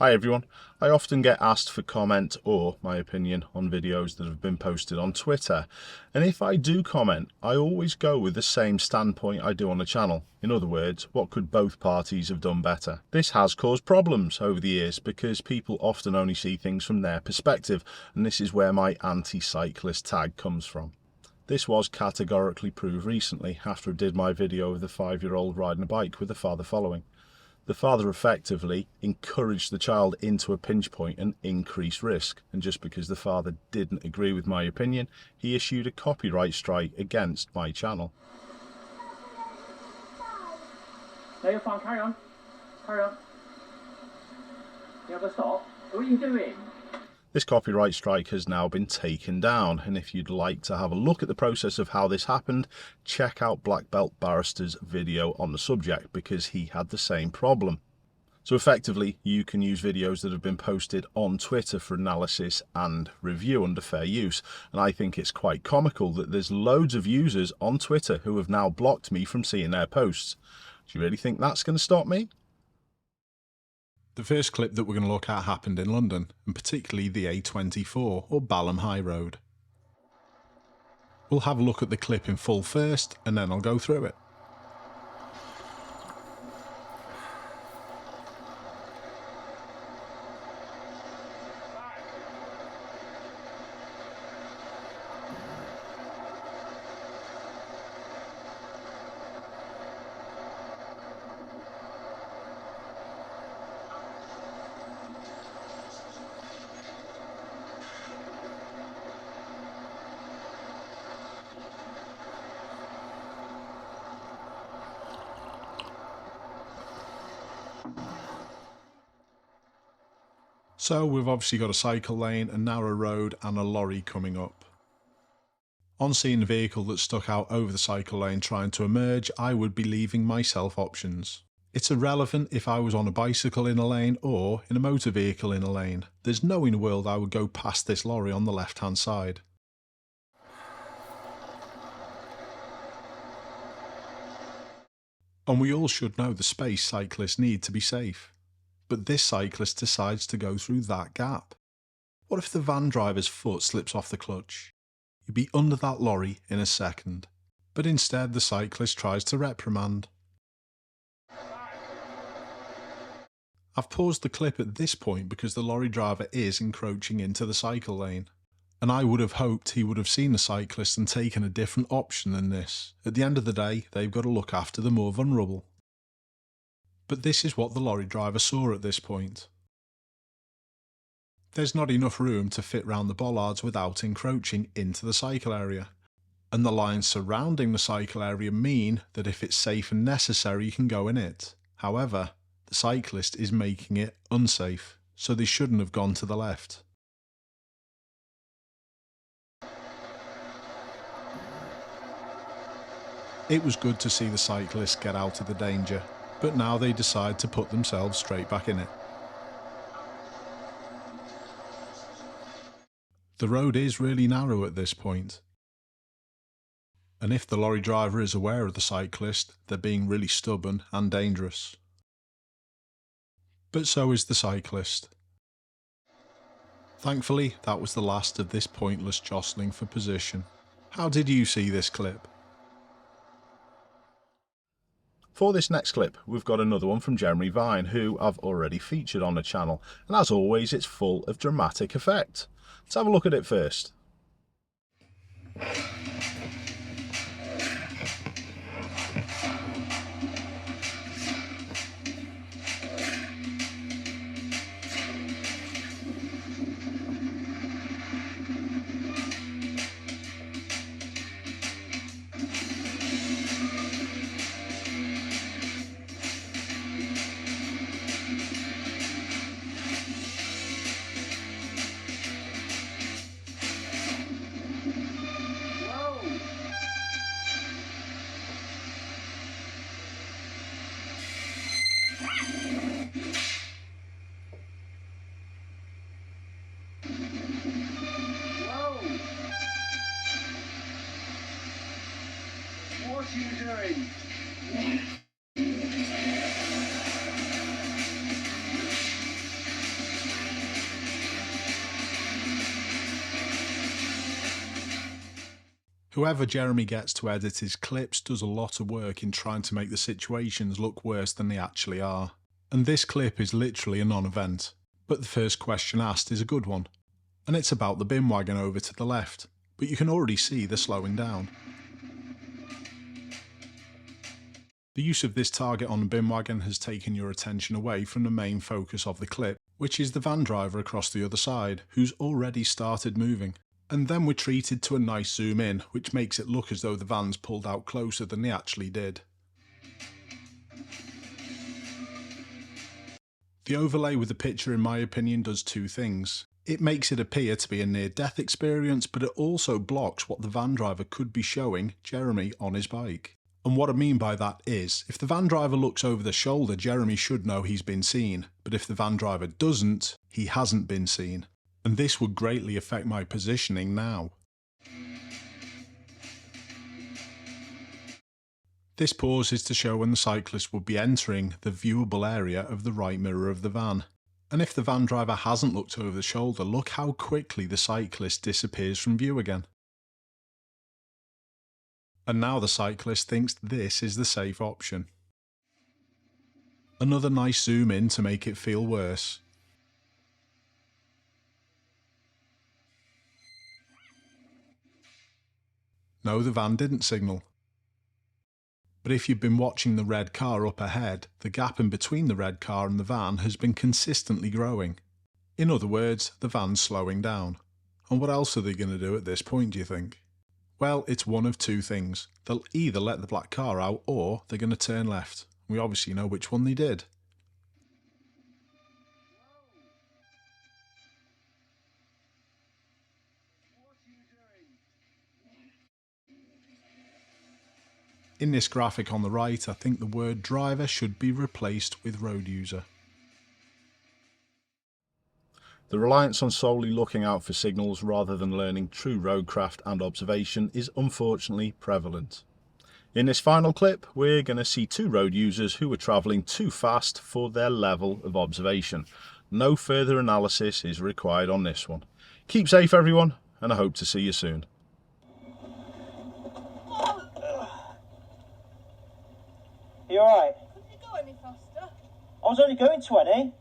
Hi everyone. I often get asked for comment or my opinion on videos that have been posted on Twitter, and if I do comment, I always go with the same standpoint I do on the channel. In other words, what could both parties have done better? This has caused problems over the years because people often only see things from their perspective, and this is where my anti-cyclist tag comes from. This was categorically proved recently after I did my video of the 5-year-old riding a bike with the father following. The father effectively encouraged the child into a pinch point and increased risk, and just because the father didn't agree with my opinion, he issued a copyright strike against my channel. No, you're fine, carry on. Carry on. You have a stop. What are you doing? This copyright strike has now been taken down, and if you'd like to have a look at the process of how this happened, check out Black Belt Barrister's video on the subject because he had the same problem. So effectively, you can use videos that have been posted on Twitter for analysis and review under fair use, and I think it's quite comical that there's loads of users on Twitter who have now blocked me from seeing their posts. Do you really think that's going to stop me? The first clip that we're going to look at happened in London, and particularly the A24 or Balham High Road. We'll have a look at the clip in full first, and then I'll go through it. So we've obviously got a cycle lane, a narrow road and a lorry coming up. On seeing a vehicle that stuck out over the cycle lane trying to emerge, I would be leaving myself options. It's irrelevant if I was on a bicycle in a lane or in a motor vehicle in a lane. There's no in the world I would go past this lorry on the left hand side. And we all should know the space cyclists need to be safe. But this cyclist decides to go through that gap. What if the van driver's foot slips off the clutch? You'd be under that lorry in a second. But instead the cyclist tries to reprimand. I've paused the clip at this point because the lorry driver is encroaching into the cycle lane. And I would have hoped he would have seen the cyclist and taken a different option than this. At the end of the day, they've got to look after the more vulnerable. But this is what the lorry driver saw at this point. There's not enough room to fit round the bollards without encroaching into the cycle area. And the lines surrounding the cycle area mean that if it's safe and necessary you can go in it. However, the cyclist is making it unsafe, so they shouldn't have gone to the left. It was good to see the cyclist get out of the danger, but now they decide to put themselves straight back in it. The road is really narrow at this point. And if the lorry driver is aware of the cyclist, they're being really stubborn and dangerous. But so is the cyclist. Thankfully, that was the last of this pointless jostling for position. How did you see this clip? For this next clip, we've got another one from Jeremy Vine, who I've already featured on the channel, and as always, it's full of dramatic effect. Let's have a look at it first. Whoever Jeremy gets to edit his clips does a lot of work in trying to make the situations look worse than they actually are. And this clip is literally a non-event. But the first question asked is a good one. And it's about the bin wagon over to the left. But you can already see they're slowing down. The use of this target on the bin wagon has taken your attention away from the main focus of the clip, which is the van driver across the other side, who's already started moving. And then we're treated to a nice zoom in, which makes it look as though the van's pulled out closer than they actually did. The overlay with the picture, in my opinion, does two things. It makes it appear to be a near-death experience, but it also blocks what the van driver could be showing Jeremy on his bike. And what I mean by that is, if the van driver looks over the shoulder, Jeremy should know he's been seen, but if the van driver doesn't, he hasn't been seen. And this would greatly affect my positioning now. This pause is to show when the cyclist would be entering the viewable area of the right mirror of the van. And if the van driver hasn't looked over the shoulder, look how quickly the cyclist disappears from view again. And now the cyclist thinks this is the safe option. Another nice zoom in to make it feel worse. No, the van didn't signal. But if you've been watching the red car up ahead, the gap in between the red car and the van has been consistently growing. In other words, the van's slowing down. And what else are they going to do at this point, do you think? Well, it's one of two things. They'll either let the black car out or they're going to turn left. We obviously know which one they did. In this graphic on the right, I think the word driver should be replaced with road user. The reliance on solely looking out for signals rather than learning true roadcraft and observation is unfortunately prevalent. In this final clip, we're going to see two road users who were travelling too fast for their level of observation. No further analysis is required on this one. Keep safe everyone, and I hope to see you soon. You alright? Couldn't you go any faster? I was only going 20.